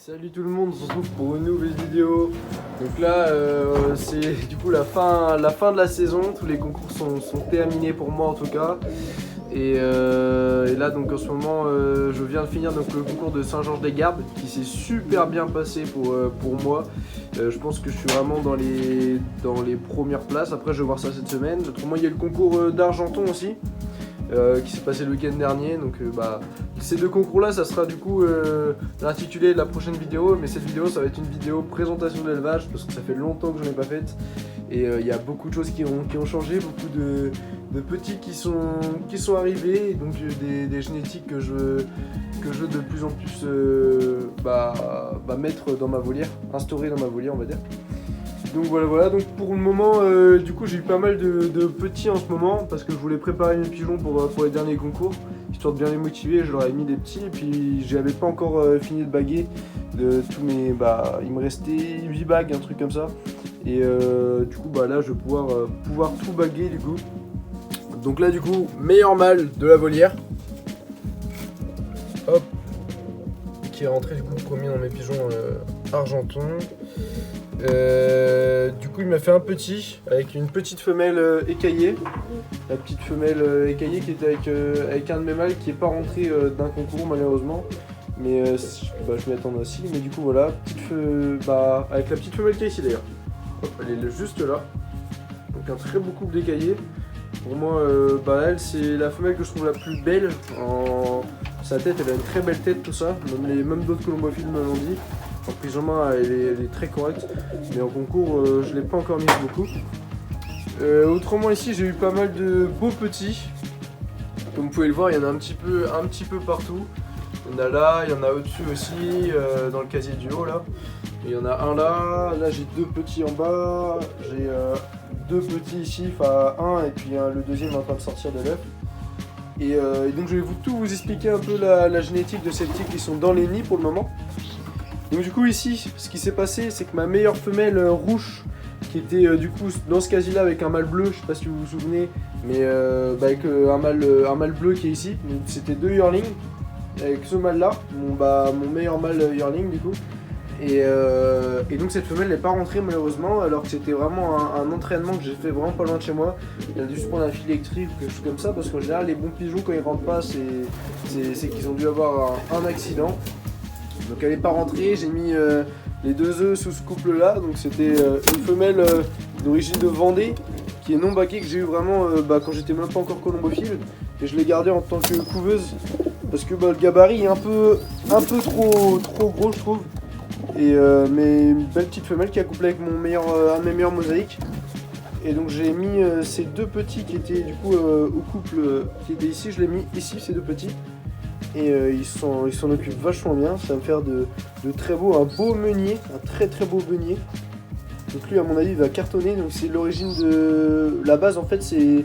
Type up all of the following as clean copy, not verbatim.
Salut tout le monde, on se retrouve pour une nouvelle vidéo. Donc là, c'est du coup la fin de la saison. Tous les concours sont terminés pour moi en tout cas. Et là donc en ce moment, je viens de finir donc, le concours de Saint-Georges-des-Gardes qui s'est super bien passé pour moi. Je pense que je suis vraiment dans les premières places. Après, je vais voir ça cette semaine. Autrement, il y a le concours d'Argenton aussi. Qui s'est passé le week-end dernier, donc ces deux concours là ça sera du coup l'intitulé de la prochaine vidéo, mais cette vidéo ça va être une vidéo présentation de l'élevage parce que ça fait longtemps que je n'en ai pas faite et il y a beaucoup de choses qui ont changé, beaucoup de petits qui sont arrivés, et donc des génétiques que je veux de plus en plus mettre dans ma volière, instaurer dans ma volière on va dire. Donc voilà, donc pour le moment, du coup j'ai eu pas mal de petits en ce moment parce que je voulais préparer mes pigeons pour les derniers concours, histoire de bien les motiver. Je leur ai mis des petits et puis j'avais pas encore fini de baguer de tous mes, il me restait 8 bagues, un truc comme ça. Et du coup là je vais pouvoir tout baguer du coup. Donc là du coup, meilleur mâle de la volière. Hop, qui est rentré du coup premier dans mes pigeons argentons. Du coup il m'a fait un petit avec une petite femelle écaillée. La petite femelle écaillée qui était avec un de mes mâles qui n'est pas rentré d'un concours malheureusement. Mais je m'y attendais aussi. Mais du coup voilà, avec la petite femelle qui est ici d'ailleurs. Hop, elle est juste là. Donc un très beau couple d'écaillés. Pour moi elle c'est la femelle que je trouve la plus belle. Sa tête, elle a une très belle tête, tout ça. Même d'autres colombophiles me l'ont dit. En prise en main, elle est très correcte, mais en concours, je ne l'ai pas encore mise beaucoup. Autrement, ici, j'ai eu pas mal de beaux petits. Comme vous pouvez le voir, il y en a un petit peu partout. Il y en a là, il y en a au-dessus aussi, dans le casier du haut là. Et il y en a un là, j'ai deux petits en bas, j'ai deux petits ici, enfin un et puis le deuxième en train de sortir de l'œuf. Et donc je vais vous expliquer un peu la génétique de ces petits qui sont dans les nids pour le moment. Donc du coup ici, ce qui s'est passé, c'est que ma meilleure femelle rouge, qui était du coup dans ce casier là avec un mâle bleu, je sais pas si vous vous souvenez, mais avec un mâle bleu qui est ici, donc c'était deux yearlings, avec ce mâle là, mon meilleur mâle yearling du coup. Et donc cette femelle n'est pas rentrée malheureusement, alors que c'était vraiment un entraînement que j'ai fait vraiment pas loin de chez moi. Elle a dû se prendre un fil électrique ou quelque chose comme ça, parce qu'en général les bons pigeons quand ils rentrent pas, c'est qu'ils ont dû avoir un accident. Donc elle n'est pas rentrée, j'ai mis les deux œufs sous ce couple là, donc c'était une femelle d'origine de Vendée, qui est non baquée, que j'ai eu vraiment quand j'étais même pas encore colombophile, et je l'ai gardée en tant que couveuse, parce que le gabarit est un peu trop gros je trouve. Mais une belle petite femelle qui a couplé avec un de mes meilleurs mosaïques. Et donc j'ai mis ces deux petits qui étaient du coup au couple qui était ici, je l'ai mis ici ces deux petits. Et ils s'en occupent vachement bien, ça va me faire de très beaux, un beau meunier, un très beau meunier. Donc lui à mon avis il va cartonner, donc c'est l'origine de la base en fait, c'est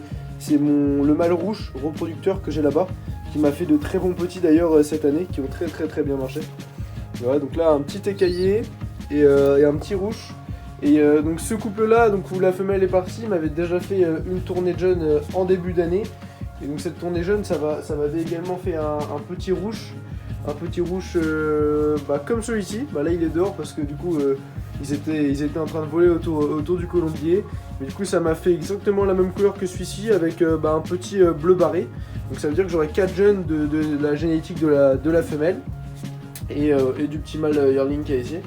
le mâle rouge reproducteur que j'ai là-bas, qui m'a fait de très bons petits d'ailleurs cette année, qui ont très bien marché. Voilà, donc là un petit écaillé et un petit rouge. Et donc ce couple là, donc où la femelle est partie, m'avait déjà fait une tournée de jeunes en début d'année. Et donc cette tournée jeune, ça m'avait également fait un petit rouge. Un petit rouge comme celui-ci. Là il est dehors parce que du coup ils étaient en train de voler autour du colombier. Mais du coup ça m'a fait exactement la même couleur que celui-ci avec un petit bleu barré. Donc ça veut dire que j'aurai 4 jeunes de la génétique de la femelle. Et du petit mâle yearling qui est ici.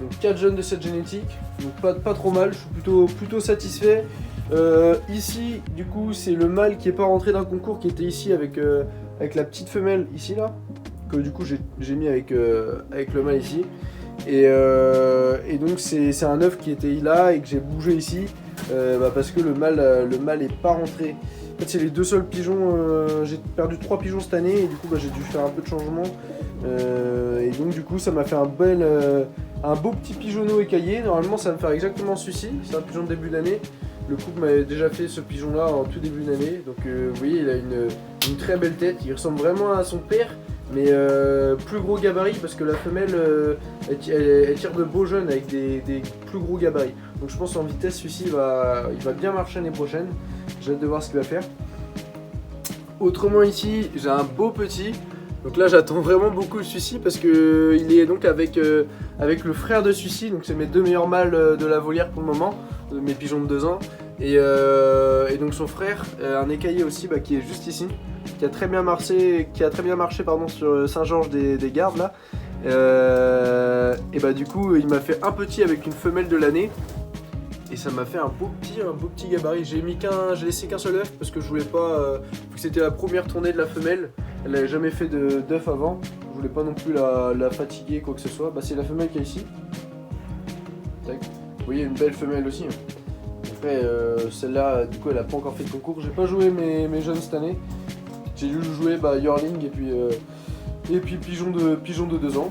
Donc 4 jeunes de cette génétique, donc pas trop mal, je suis plutôt satisfait. Ici du coup c'est le mâle qui est pas rentré d'un concours, qui était ici avec la petite femelle ici là, que du coup j'ai mis avec le mâle ici. Et donc c'est un œuf qui était là et que j'ai bougé ici parce que le mâle est pas rentré. En fait c'est les deux seuls pigeons, j'ai perdu 3 pigeons cette année et du coup j'ai dû faire un peu de changement. Et donc du coup ça m'a fait un beau petit pigeonneau écaillé. Normalement ça va me faire exactement celui-ci, c'est un pigeon de début d'année. Le couple m'avait déjà fait ce pigeon là en tout début d'année. Donc vous voyez il a une très belle tête, il ressemble vraiment à son père. Mais plus gros gabarit parce que la femelle elle tire de beaux jeunes avec des plus gros gabarits. Donc je pense en vitesse celui-ci il va bien marcher l'année prochaine. J'ai hâte de voir ce qu'il va faire. Autrement ici j'ai un beau petit. Donc là j'attends vraiment beaucoup celui-ci parce que il est donc avec le frère de celui-ci, donc c'est mes deux meilleurs mâles de la volière pour le moment, mes pigeons de 2 ans. Et donc son frère, un écaillé aussi qui est juste ici, qui a très bien marché, pardon, sur Saint-Georges-des-Gardes là. Et bah du coup il m'a fait un petit avec une femelle de l'année. Et ça m'a fait un beau petit gabarit. J'ai laissé qu'un seul œuf parce que je voulais pas, vu que c'était la première tournée de la femelle, elle n'avait jamais fait d'œuf avant. Je voulais pas non plus la fatiguer, quoi que ce soit. Bah c'est la femelle qui est ici. Tac. Vous voyez, une belle femelle aussi. Après, celle-là, du coup, elle a pas encore fait de concours. J'ai pas joué mes jeunes cette année. J'ai dû jouer Yearling et puis pigeon de 2 ans.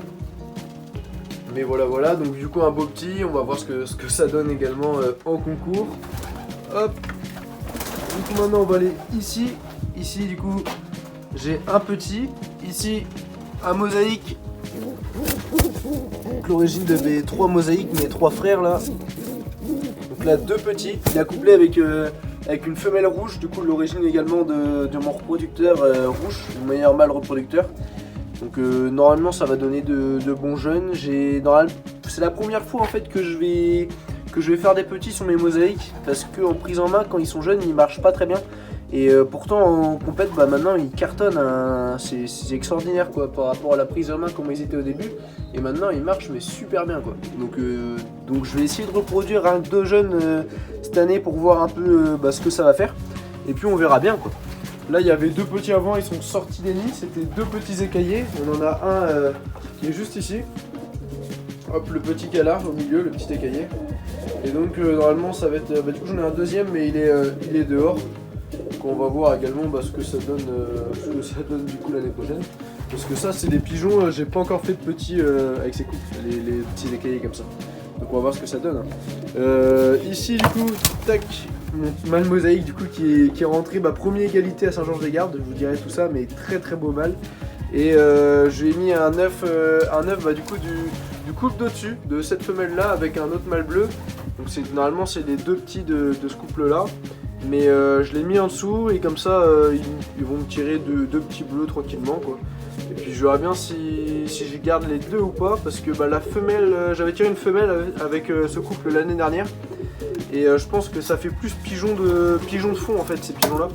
Mais voilà, donc du coup un beau petit, on va voir ce que ça donne également en concours. Hop. Du coup maintenant on va aller ici. Ici du coup j'ai un petit. Ici un mosaïque. Donc l'origine de mes 3 mosaïques, mes 3 frères là. Donc là 2 petits. Il est accouplé avec une femelle rouge, du coup l'origine également de mon reproducteur rouge, mon meilleur mâle reproducteur. Donc normalement ça va donner de bons jeunes. C'est la première fois en fait que je vais faire des petits sur mes mosaïques parce qu'en prise en main quand ils sont jeunes ils marchent pas très bien. Et pourtant en compète maintenant ils cartonnent, c'est extraordinaire quoi par rapport à la prise en main comme ils étaient au début. Et maintenant ils marchent mais super bien quoi. Donc je vais essayer de reproduire 2 jeunes cette année pour voir un peu ce que ça va faire. Et puis on verra bien quoi. Là il y avait 2 petits avant, ils sont sortis des nids, c'était 2 petits écaillés. On en a un qui est juste ici. Hop, le petit canard au milieu, le petit écaillé. Et donc normalement ça va être... du coup j'en ai un deuxième mais il est dehors. Donc on va voir également ce que ça donne du coup l'année prochaine. Parce que ça c'est des pigeons, j'ai pas encore fait de petits avec ces coupes, les petits écaillés comme ça. Donc on va voir ce que ça donne. Ici du coup, tac, mon mâle mosaïque du coup qui est rentré, premier égalité à Saint-Georges-des-Gardes, je vous dirai tout ça, mais très très beau mâle. Et je lui ai mis un œuf du coup du couple d'au-dessus, de cette femelle là avec un autre mâle bleu. Donc normalement c'est les 2 petits de ce couple là. Mais je l'ai mis en dessous et comme ça ils vont me tirer 2 petits bleus tranquillement quoi. Et puis je verrai bien si je garde les 2 ou pas parce que la femelle, j'avais tiré une femelle avec ce couple l'année dernière. Et je pense que ça fait plus pigeon de fond en fait ces pigeons là.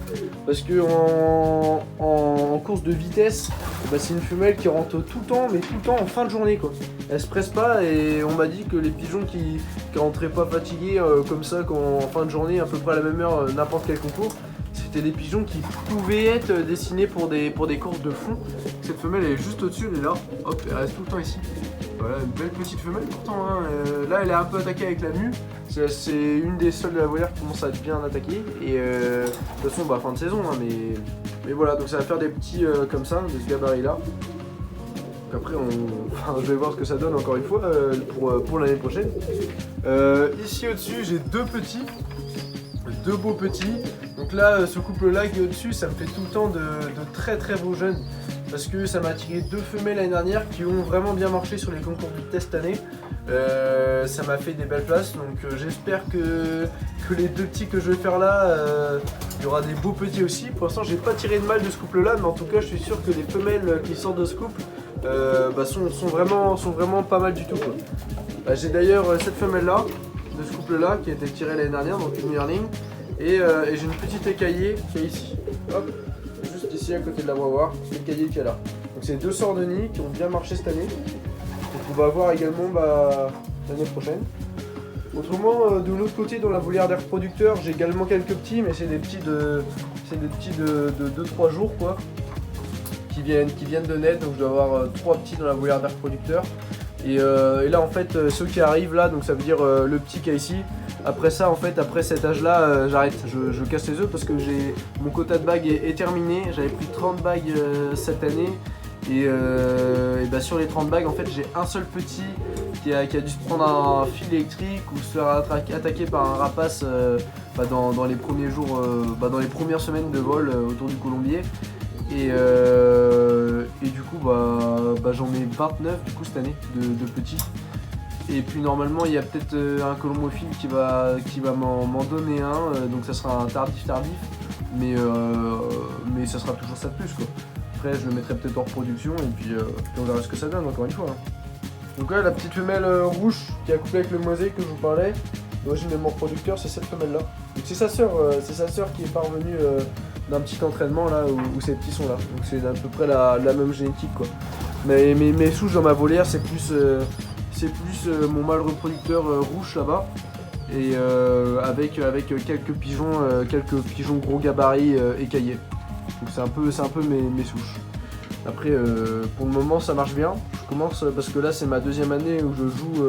Parce que en course de vitesse, c'est une femelle qui rentre tout le temps, mais tout le temps en fin de journée quoi. Elle se presse pas et on m'a dit que les pigeons qui rentraient pas fatigués comme ça en fin de journée, à peu près à la même heure, n'importe quel concours, c'était des pigeons qui pouvaient être destinés pour des courses de fond. Cette femelle elle est juste au-dessus, elle est là, hop, elle reste tout le temps ici. Voilà, une belle petite femelle pourtant, hein. Là elle est un peu attaquée avec la mue, c'est une des seules de la volière qui commence à être bien attaquée. Et de toute façon fin de saison, hein, mais voilà, donc ça va faire des petits comme ça, de ce gabarit là. Donc après je vais voir ce que ça donne encore une fois pour l'année prochaine. Ici au-dessus j'ai 2 petits. 2 beaux petits. Donc là ce couple là qui est au dessus ça me fait tout le temps de très très beaux jeunes. Parce que ça m'a tiré 2 femelles l'année dernière qui ont vraiment bien marché sur les concours de vitesse cette année. Ça m'a fait des belles places, donc j'espère que les 2 petits que je vais faire là, il y aura des beaux petits aussi. Pour l'instant j'ai pas tiré de mâle de ce couple là, mais en tout cas je suis sûr que les femelles qui sortent de ce couple sont vraiment pas mal du tout quoi. J'ai d'ailleurs cette femelle là, de ce couple là, qui a été tirée l'année dernière, donc une yearling. Et j'ai une petite écaillée qui est ici. Hop. Juste ici à côté de la voir, l'écaillé qui est là. Donc c'est 2 sorts de nids qui ont bien marché cette année. Donc on va voir également l'année prochaine. Autrement, de l'autre côté dans la volière des reproducteurs, j'ai également quelques petits, mais c'est des petits de 2-3 jours quoi. Qui viennent de naître, donc je dois avoir 3 petits dans la volière des reproducteurs. Et là en fait ceux qui arrivent là, donc ça veut dire le petit qui est ici. Après ça en fait, après cet âge là j'arrête, je casse les œufs parce que mon quota de bagues est terminé. J'avais pris 30 bagues cette année et sur les 30 bagues en fait j'ai un seul petit qui a dû se prendre un fil électrique ou se faire attaquer par un rapace dans les premiers jours, dans les premières semaines de vol autour du colombier. Et du coup j'en ai 29 du coup cette année de petits. Et puis normalement il y a peut-être un colombophile qui va m'en donner un, donc ça sera un tardif, mais ça sera toujours ça de plus quoi. ferai, je le mettrai peut-être en reproduction et puis on verra ce que ça donne encore une fois. Hein. Donc là, la petite femelle rouge qui est accouplée avec le mosaïque que je vous parlais, d'origine de mon reproducteur, c'est cette femelle là. Donc c'est sa sœur qui est parvenue d'un petit entraînement là où ces petits sont là. Donc c'est à peu près la même génétique quoi. Mais mes souches dans ma volière c'est plus mon mâle reproducteur rouge là-bas. Et avec quelques pigeons gros gabarits écaillés. Donc c'est un peu mes souches. Après pour le moment ça marche bien. Je commence parce que là c'est ma deuxième année où je joue.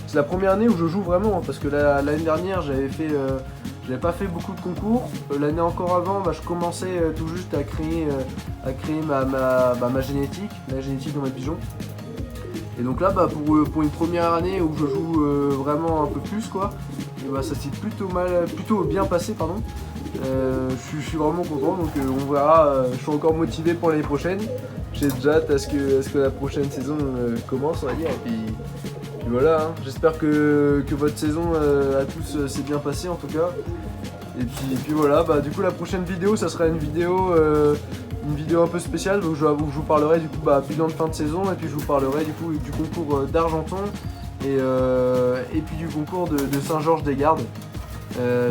C'est la première année où je joue vraiment hein, parce que l'année dernière j'avais pas fait beaucoup de concours. L'année encore avant je commençais tout juste à créer ma génétique, la génétique dans mes pigeons. Et donc là pour une première année où je joue vraiment un peu plus quoi, et ça s'est plutôt bien passé pardon. Je suis vraiment content donc on verra, je suis encore motivé pour l'année prochaine. J'ai déjà hâte à ce que la prochaine saison commence on va dire. Et puis voilà, hein. J'espère que votre saison à tous s'est bien passée en tout cas. Et puis voilà, du coup la prochaine vidéo ça sera une vidéo un peu spéciale où je vous parlerai du coup bilan de fin de saison et puis je vous parlerai du coup du concours d'Argenton et puis du concours de Saint-Georges-des-Gardes.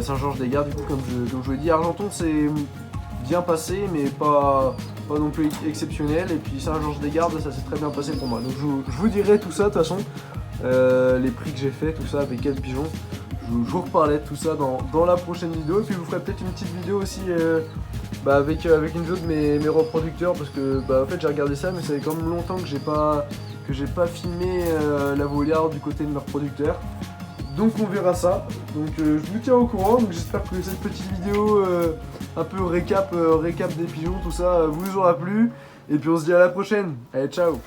Saint-Georges-des-Gardes du coup comme je vous l'ai dit, Argenton c'est bien passé mais pas non plus exceptionnel et puis Saint-Georges-des-Gardes ça s'est très bien passé pour moi. Donc je vous dirai tout ça de toute façon, les prix que j'ai fait, tout ça, avec quel pigeon. Je vous reparlerai de tout ça dans la prochaine vidéo et puis je vous ferai peut-être une petite vidéo aussi avec une vidéo de mes reproducteurs parce que en fait j'ai regardé ça mais ça fait quand même longtemps que j'ai pas filmé la volière du côté de mes reproducteurs. Donc on verra ça. Donc je vous tiens au courant. Donc j'espère que cette petite vidéo un peu récap des pigeons, tout ça vous aura plu. Et puis on se dit à la prochaine. Allez, ciao.